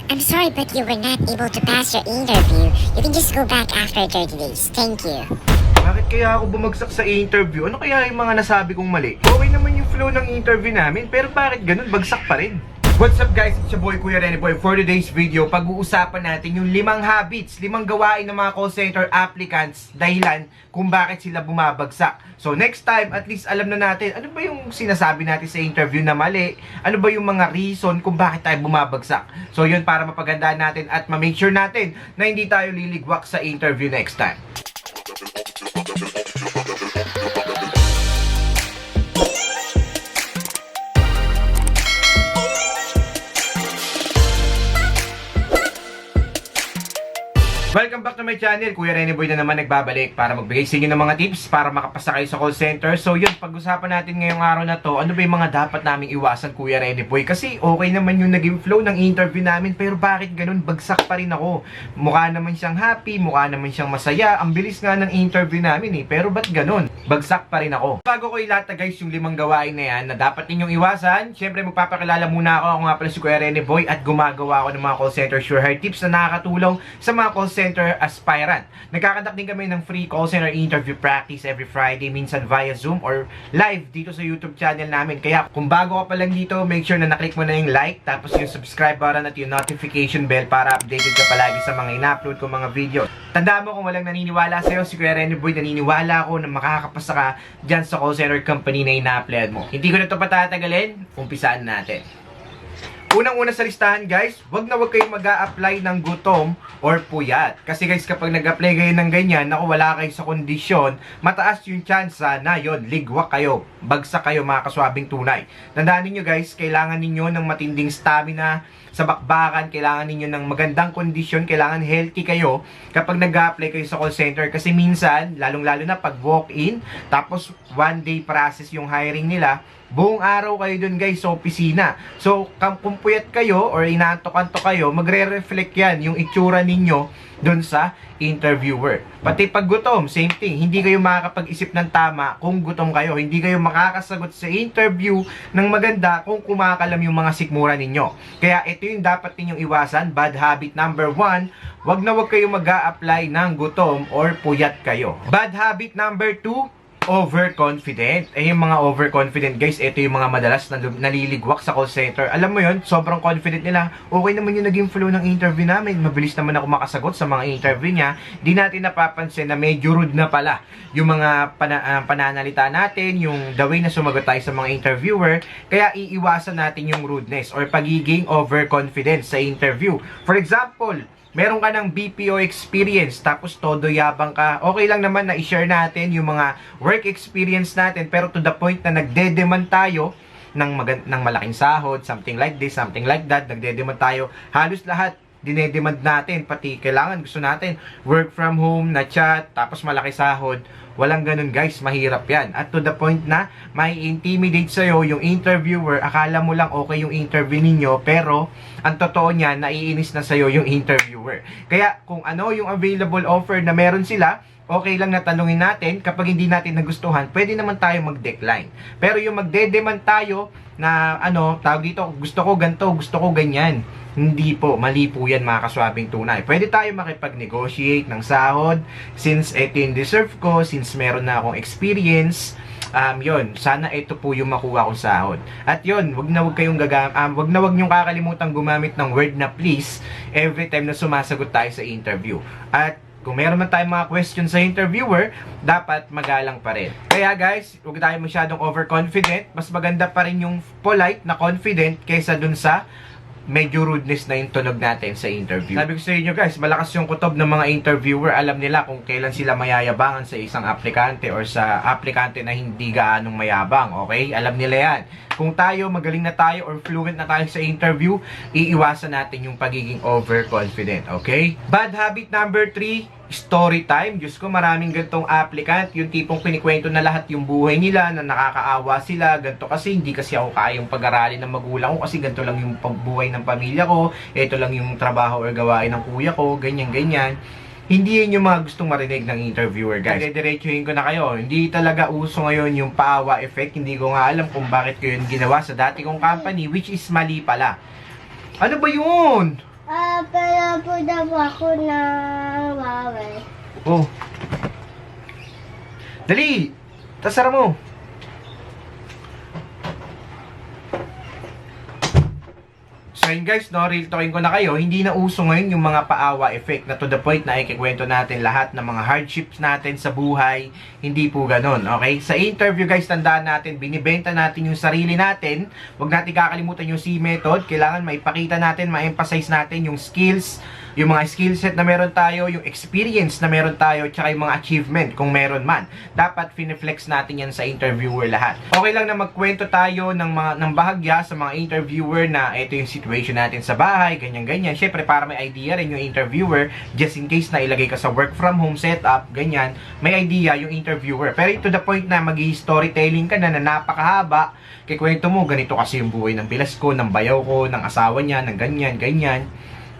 I'm sorry, but you were not able to pass your interview. You can just go back after 30 days. Thank you. Bakit kaya ako bumagsak sa interview? Ano kaya yung mga nasabi kong mali? Okay naman yung flow ng interview namin, pero bakit ganun? Bagsak pa rin. What's up guys? It's your boy Kuya Rene Boy. For today's video, pag-uusapan natin yung 5 habits, 5 gawain ng mga call center applicants dahilan kung bakit sila bumabagsak. So next time, at least alam na natin ano ba yung sinasabi natin sa interview na mali, ano ba yung mga reason kung bakit tayo bumabagsak. So yun, para mapagandaan natin at ma-make sure natin na hindi tayo liligwak sa interview next time. Welcome back to my channel. Kuya Rene Boy na naman nagbabalik para magbigay sa inyo ng mga tips para makapasa kayo sa call center. So yun, pag-usapan natin ngayong araw na to, ano ba yung mga dapat naming iwasan, Kuya Rene Boy? Kasi okay naman yung naging flow ng interview namin, pero bakit ganun? Bagsak pa rin ako. Mukha naman siyang happy, mukha naman siyang masaya. Ang bilis nga ng interview namin pero ba't ganun? Bagsak pa rin ako. Bago ko ilata guys yung 5 gawain na yan na dapat ninyong iwasan, syempre magpapakilala muna ako. Ako nga pala si Kuya Rene Boy at gumagawa ako ng mga call center sure hire tips na nakakatulong sa mga call center aspirant. Nagkakandak din kami ng free call center interview practice every Friday, minsan via Zoom or live dito sa YouTube channel namin. Kaya kung bago ka pa lang dito, make sure na naklik mo na yung like, tapos yung subscribe button at yung notification bell para updated ka palagi sa mga ina-upload kong mga video. Tandaan mo, kung walang naniniwala sa'yo, si Kuya Rene Boy, naniniwala ako na makakapasa ka dyan sa call center company na ina-upload mo. Hindi ko na ito patatagalin, umpisaan natin. Unang-una sa listahan guys, wag kayong mag-a-apply ng gutom or puyat. Kasi guys, kapag nag-apply kayo ng ganyan, naku, wala kayo sa kondisyon, mataas yung chance na yon, ligwak kayo, bagsak kayo mga kaswabing tunay. Tandaan niyo guys, kailangan ninyo ng matinding stamina sa bakbakan, kailangan ninyo ng magandang kondisyon, kailangan healthy kayo kapag nag-a-apply kayo sa call center. Kasi minsan, lalong-lalo na pag walk-in, tapos one day process yung hiring nila, buong araw kayo dun guys sa opisina. So, kung puyat kayo or inaantok-antok kayo, magre-reflect yan yung itsura ninyo dun sa interviewer. Pati pag gutom, same thing. Hindi kayo makakapag-isip ng tama kung gutom kayo. Hindi kayo makakasagot sa interview ng maganda kung kumakalam yung mga sikmura ninyo. Kaya ito yung dapat ninyong iwasan. Bad habit number 1, wag kayong mag-a-apply ng gutom or puyat kayo. Bad habit number 2, overconfident. Yung mga overconfident guys, ito yung mga madalas na naliligwak sa call center. Alam mo yun, sobrang confident nila. Okay naman yung naging flow ng interview namin. Mabilis naman ako makasagot sa mga interview niya. Di natin napapansin na medyo rude na pala yung mga pananalita natin, yung the way na sumagot tayo sa mga interviewer. Kaya iiwasan natin yung rudeness or pagiging overconfident sa interview. For example, meron ka ng BPO experience, tapos todo yabang ka. Okay lang naman na i-share natin yung mga work experience natin, pero to the point na nagde-demand tayo ng malaking sahod, something like this, something like that, nagde-demand tayo. Halos lahat dinedemand natin, pati kailangan gusto natin work from home na chat, tapos malaki sahod. Walang ganun guys, mahirap yan. At to the point na may intimidate sa'yo yung interviewer. Akala mo lang okay yung interview ninyo, pero ang totoo niya, naiinis na sa'yo yung interviewer. Kaya kung ano yung available offer na meron sila, okay lang na tanungin natin. Kapag hindi natin nagustuhan, pwede naman tayo mag-decline. Pero yung magde-demand tayo na tawag dito, gusto ko ganito, gusto ko ganyan, hindi po, mali po yan mga kaswabing tunay. Pwede tayo makipag-negotiate ng sahod since ito yung deserve ko, since meron na akong experience. Yon, sana ito po yung makuha kong sahod. At yon, wag na wag niyong kakalimutan gumamit ng word na please every time na sumasagot tayo sa interview. At kung meron man tayong mga questions sa interviewer, dapat magalang pa rin. Kaya guys, huwag tayo masyadong overconfident. Mas maganda pa rin yung polite na confident kaysa dun sa medyo rudeness na yung tunog natin sa interview. Sabi ko sa inyo guys, malakas yung kutob ng mga interviewer. Alam nila kung kailan sila mayayabangan sa isang aplikante or sa aplikante na hindi gaanong mayabang. Okay? Alam nila yan. Kung tayo, magaling na tayo or fluent na tayo sa interview, iiwasan natin yung pagiging overconfident. Okay? Bad habit number 3, story time. Diyos ko, maraming gantong applicant. Yung tipong kinikwento na lahat yung buhay nila, na nakakaawa sila. Ganto kasi, hindi kasi ako kayang pag-aralin ng magulang ko kasi ganto lang yung buhay ng pamilya ko. Ito lang yung trabaho or gawain ng kuya ko. Ganyan-ganyan. Hindi yun yung mga gustong marinig ng interviewer, guys. Diretsuhin ko na kayo. Hindi talaga uso ngayon yung paawa effect. Hindi ko nga alam kung bakit ko yun ginawa sa dati kong company, which is mali pala. Ano ba yun? Pero po daw ako ng bawal. Oh. Dali! Tasara mo. So yun guys, no, real talking ko na kayo, hindi na uso ngayon yung mga paawa effect na to the point na ikikwento natin lahat ng mga hardships natin sa buhay. Hindi po ganun, okay? Sa interview guys, tandaan natin, binibenta natin yung sarili natin. Huwag natin kakalimutan yung C method. Kailangan maipakita natin, ma-emphasize natin yung skills, yung mga skill set na meron tayo, yung experience na meron tayo, tsaka yung mga achievement kung meron man. Dapat fineflex natin yan sa interviewer lahat. Okay lang na magkwento tayo ng bahagya sa mga interviewer na ito yung situation natin sa bahay, ganyan-ganyan. Syempre, para may idea rin yung interviewer, just in case na ilagay ka sa work from home setup, ganyan, may idea yung interviewer. Pero to the point na mag-storytelling ka na napakahaba, kikwento mo, ganito kasi yung buhay ng bilas ko, ng bayaw ko, ng asawa niya, ng ganyan.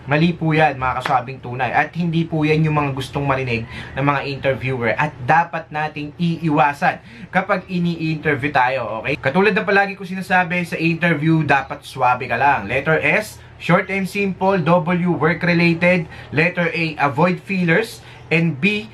Mali po yan, mga kasabing tunay. At hindi po yan yung mga gustong marinig ng mga interviewer. At dapat nating iiwasan kapag ini-interview tayo, okay? Katulad na palagi ko sinasabi, sa interview, dapat swabe ka lang. Letter S, short and simple. W, work-related. Letter A, avoid fillers. And B,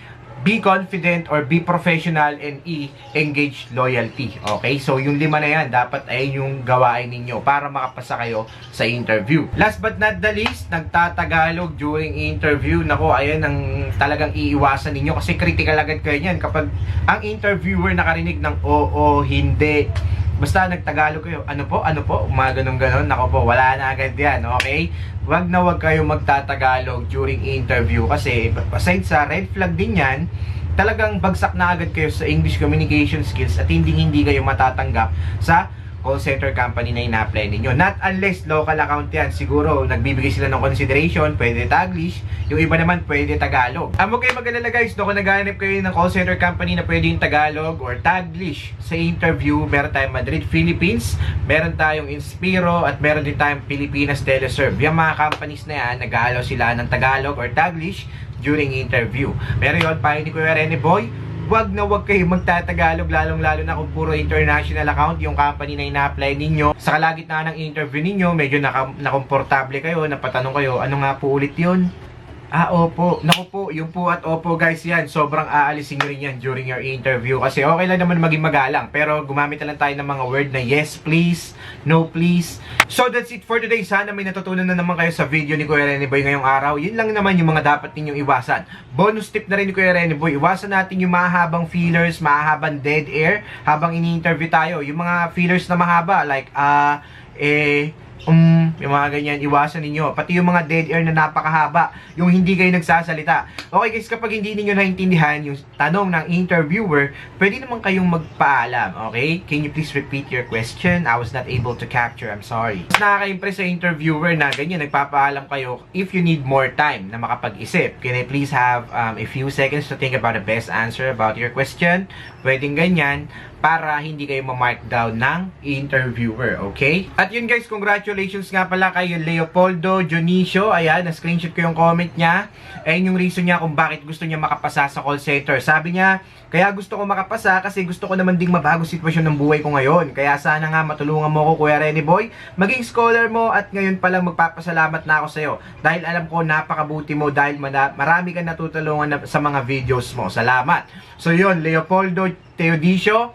be confident or be professional. And E, engage loyalty. Okay? So, yung 5 na yan, dapat ay yung gawain ninyo para makapasa kayo sa interview. Last but not the least, nagtatagalog during interview. Nako, ayan ang talagang iiwasan ninyo kasi critical agad kayo yan. Kapag ang interviewer nakarinig ng oo, hindi, basta nagtagalog kayo, ano po, mga ganun, nako po, wala na agad yan, okay? Wag kayo magtatagalog during interview kasi aside sa red flag din yan, talagang bagsak na agad kayo sa English communication skills at hindi kayo matatanggap sa call center company na ina-apply ninyo. Not unless local account yan. Siguro, nagbibigay sila ng consideration, pwede Taglish. Yung iba naman, pwede Tagalog. Huwag kayo mag-alala guys, kung naghahanap kayo ng call center company na pwede yung Tagalog or Taglish sa interview, meron tayong Madrid, Philippines, meron tayong Inspiro, at meron din tayong Pilipinas Teleserve. Yung mga companies na yan, nag-aalaw sila ng Tagalog or Taglish during interview. Pero yun, payo ni Kuya Rene Boy, wag kayo magtatagalog, lalong-lalo na kung puro international account yung company na ina-apply ninyo. Sa kalagitnaan ng interview ninyo, medyo nakomportable kayo, napatanong kayo, ano nga po ulit yun? Opo. Naku po, yung po at opo guys yan, sobrang aalisin nyo rin yan during your interview. Kasi okay lang naman maging magalang, pero gumamit na lang tayo ng mga word na yes please, no please. So that's it for today. Sana may natutunan na naman kayo sa video ni Kuya Rene Boy ngayong araw. Yun lang naman yung mga dapat ninyong iwasan. Bonus tip na rin ni Kuya Rene Boy, iwasan natin yung mahabang fillers, mahabang dead air habang ini-interview tayo. Yung mga fillers na mahaba, like yung mga ganyan, iwasan ninyo. Pati yung mga dead air na napakahaba, yung hindi kayo nagsasalita. Okay guys, kapag hindi ninyo naintindihan yung tanong ng interviewer, pwede naman kayong magpaalam, okay? Can you please repeat your question? I was not able to capture, I'm sorry. Nakaka-impress sa interviewer na ganyan, nagpapaalam kayo if you need more time na makapag-isip. Can I please have a few seconds to think about the best answer about your question? Pwedeng ganyan, para hindi kayo ma-mark down ng interviewer, okay? At yun guys, congratulations nga pala kay Leopoldo Dionisio. Ayan, na-screenshot ko yung comment niya. Ayun yung reason niya kung bakit gusto niya makapasa sa call center. Sabi niya, kaya gusto ko makapasa kasi gusto ko naman ding mabago sitwasyon ng buhay ko ngayon. Kaya sana nga matulungan mo ko, Kuya Rene Boy, maging scholar mo, at ngayon pa lang magpapasalamat na ako sa'yo. Dahil alam ko napakabuti mo, dahil marami kang natutulungan sa mga videos mo. Salamat. So yun, Leopoldo Teodisio,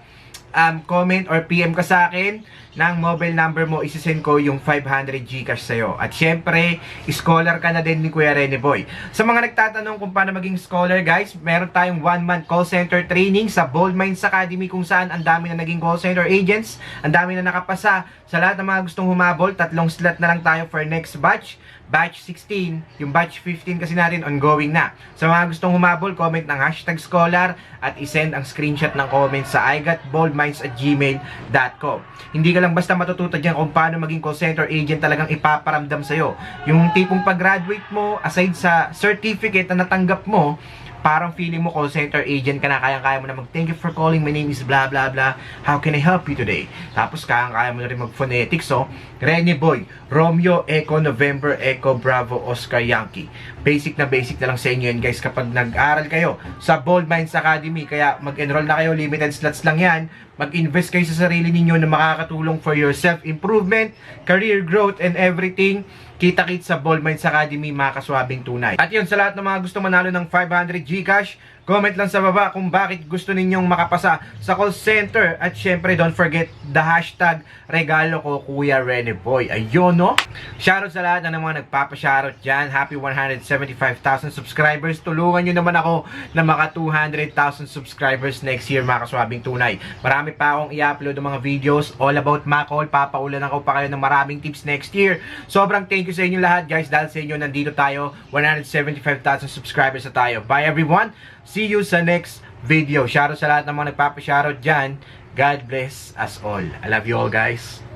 comment or PM ka sa akin ng mobile number mo, isisend ko yung 500 Gcash sa'yo. At syempre, scholar ka na din ni Kuya Rene Boy. Sa mga nagtatanong kung paano maging scholar guys, meron tayong 1-month call center training sa Bold Minds Academy, kung saan ang dami na naging call center agents, ang dami na nakapasa. Sa lahat ng mga gustong humabol, 3 slot na lang tayo for next batch. Batch 16, yung batch 15 kasi natin ongoing na. Sa mga gustong humabol, comment ng #scholar at isend ang screenshot ng comment sa igotboldminds@gmail.com. Hindi ka lang basta matututo dyan kung paano maging call center agent, talagang ipaparamdam sa'yo. Yung tipong pag-graduate mo, aside sa certificate na natanggap mo, parang feeling mo call center agent ka na, kayang-kaya mo na thank you for calling, my name is blah blah blah, how can I help you today? Tapos kayang-kaya mo na rin mag-phonetics, Rene Boy, Romeo, Echo, November, Echo, Bravo, Oscar, Yankee. Basic na lang sa inyo yan guys kapag nag-aral kayo sa Bold Minds Academy. Kaya mag-enroll na kayo, limited slots lang yan. Mag-invest kayo sa sarili ninyo na makakatulong for your self-improvement, career growth, and everything. Kita-kit sa Bold Minds Academy, mga kaswabing tunay. At yun, sa lahat ng mga gusto manalo ng 500 Gcash, comment lang sa baba kung bakit gusto ninyong makapasa sa call center. At syempre, don't forget the hashtag regalo ko Kuya Rene Boy. Ayun, no? Shoutout sa lahat na mga nagpapashoutout dyan. Happy 175,000 subscribers. Tulungan nyo naman ako na maka 200,000 subscribers next year, mga kaswabing tunay. Marami pa akong i-upload ng mga videos all about Macol. Papaulan ako pa kayo ng maraming tips next year. Sobrang thank you sa inyo lahat, guys. Dahil sa inyo, nandito tayo. 175,000 subscribers na tayo. Bye, everyone. See you sa next video. Shoutout sa lahat ng mga nagpapashoutout dyan. God bless us all. I love you all, guys.